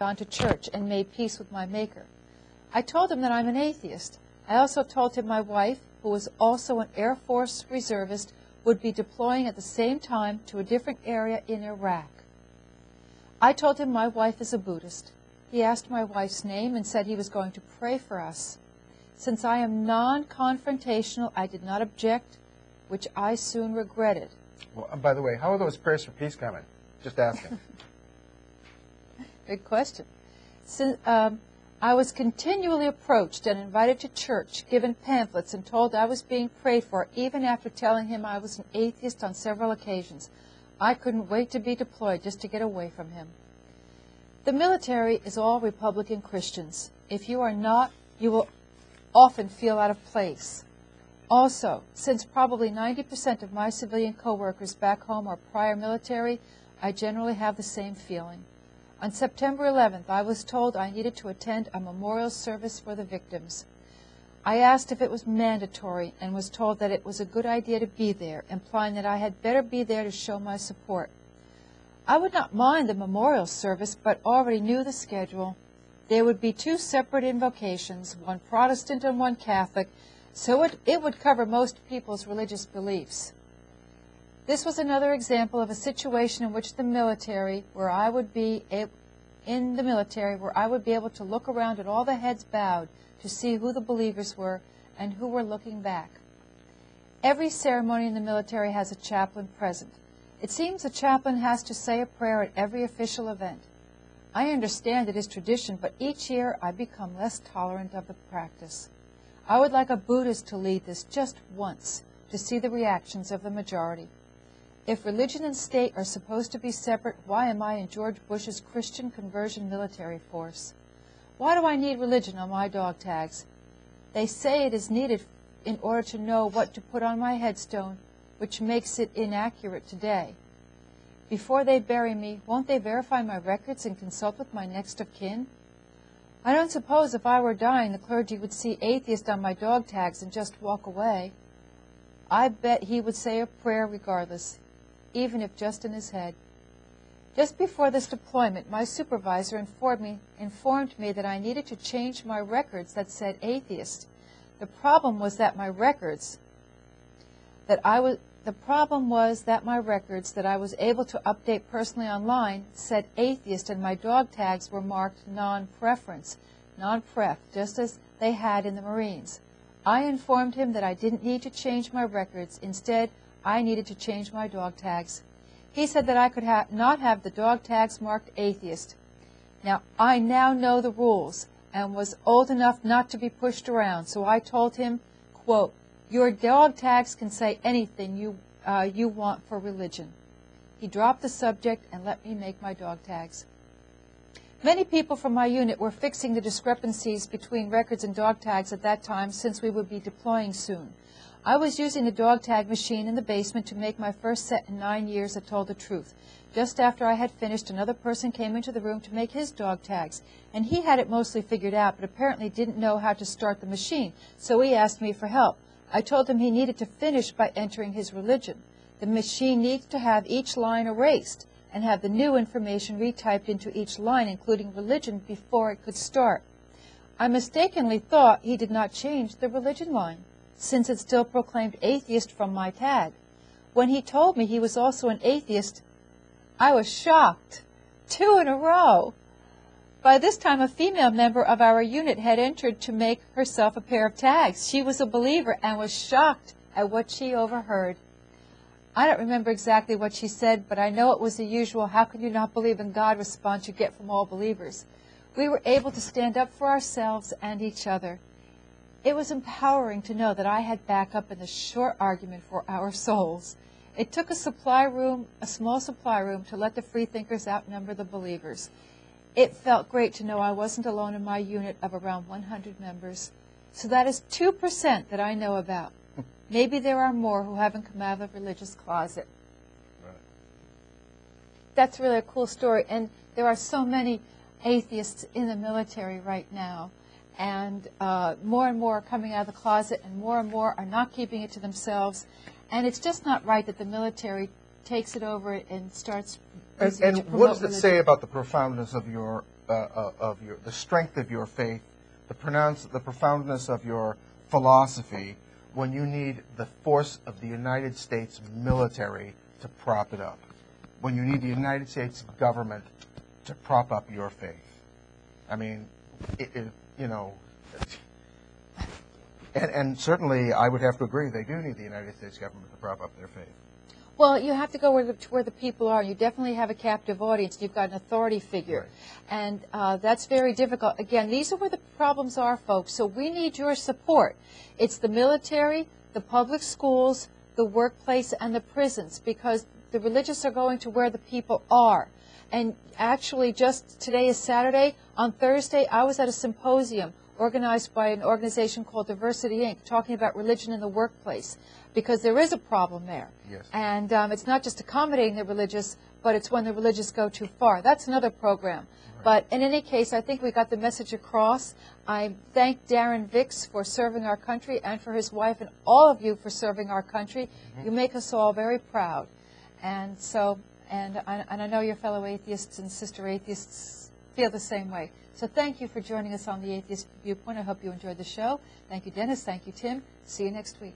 gone to church and made peace with my Maker. I told him that I'm an atheist. I also told him my wife, who was also an Air Force reservist, would be deploying at the same time to a different area in Iraq. I told him my wife is a Buddhist. He asked my wife's name and said he was going to pray for us. Since I am non-confrontational, I did not object, which I soon regretted. Well, by the way, how are those prayers for peace coming? Just asking. Good question. Since, I was continually approached and invited to church, given pamphlets, and told I was being prayed for, even after telling him I was an atheist on several occasions. I couldn't wait to be deployed just to get away from him. The military is all Republican Christians. If you are not, you will often feel out of place. Also, since probably 90% of my civilian coworkers back home are prior military, I generally have the same feeling. On September 11th, I was told I needed to attend a memorial service for the victims. I asked if it was mandatory and was told that it was a good idea to be there, implying that I had better be there to show my support. I would not mind the memorial service, but already knew the schedule. There would be 2 separate invocations, one Protestant and one Catholic, so it would cover most people's religious beliefs. This was another example of a situation in which the military, where I would be able to look around at all the heads bowed to see who the believers were and who were looking back. Every ceremony in the military has a chaplain present. It seems a chaplain has to say a prayer at every official event. I understand it is tradition, but each year I become less tolerant of the practice. I would like a Buddhist to lead this just once to see the reactions of the majority. If religion and state are supposed to be separate, why am I in George Bush's Christian conversion military force? Why do I need religion on my dog tags? They say it is needed in order to know what to put on my headstone, which makes it inaccurate today. Before they bury me, won't they verify my records and consult with my next of kin? I don't suppose if I were dying, the clergy would see atheist on my dog tags and just walk away. I bet he would say a prayer regardless, even if just in his head. Just before this deployment, my supervisor informed me that I needed to change my records that said atheist. The problem was that my records that I was able to update personally online said atheist, and my dog tags were marked non-preference, non-pref, just as they had in the Marines. I informed him that I didn't need to change my records. Instead, I needed to change my dog tags. He said that I could not have the dog tags marked atheist. Now, I now know the rules and was old enough not to be pushed around, so I told him, quote, "Your dog tags can say anything you want for religion." He dropped the subject and let me make my dog tags. Many people from my unit were fixing the discrepancies between records and dog tags at that time, since we would be deploying soon. I was using the dog tag machine in the basement to make my first set in 9 years that told the truth. Just after I had finished, another person came into the room to make his dog tags, and he had it mostly figured out, but apparently didn't know how to start the machine, so he asked me for help. I told him he needed to finish by entering his religion. The machine needs to have each line erased and have the new information retyped into each line, including religion, before it could start. I mistakenly thought he did not change the religion line, since it still proclaimed atheist from my tag. When he told me he was also an atheist, I was shocked. 2 in a row. By this time, a female member of our unit had entered to make herself a pair of tags. She was a believer and was shocked at what she overheard. I don't remember exactly what she said, but I know it was the usual "how can you not believe in God" response you get from all believers. We were able to stand up for ourselves and each other. It was empowering to know that I had backup in the short argument for our souls. It took a small supply room, to let the freethinkers outnumber the believers. It felt great to know I wasn't alone in my unit of around 100 members. So that is 2% that I know about. Maybe there are more who haven't come out of the religious closet. Right. That's really a cool story, and there are so many atheists in the military right now. And more and more are coming out of the closet, and more are not keeping it to themselves. And it's just not right that the military takes it over and starts using it to promote what does it religion. say about the profoundness of your the strength of your faith, the profoundness of your philosophy, when you need the force of the United States military to prop it up, when you need the United States government to prop up your faith. I mean, you know, and certainly I would have to agree they do need the United States government to prop up their faith. Well, you have to go where the people are. You definitely have a captive audience. You've got an authority figure. Right. And that's very difficult. Again, these are where the problems are, folks. So we need your support. It's the military, the public schools, the workplace, and the prisons, because the religious are going to where the people are. And actually, just today is Saturday. On Thursday, I was at a symposium organized by an organization called Diversity, Inc., talking about religion in the workplace, because there is a problem there. Yes. And it's not just accommodating the religious, but it's when the religious go too far. That's another program. Right. But in any case, I think we got the message across. I thank Darren Vicks for serving our country, and for his wife, and all of you for serving our country. Mm-hmm. You make us all very proud. And so, and I know your fellow atheists and sister atheists feel the same way. So thank you for joining us on the Atheist Viewpoint. I hope you enjoyed the show. Thank you, Dennis. Thank you, Tim. See you next week.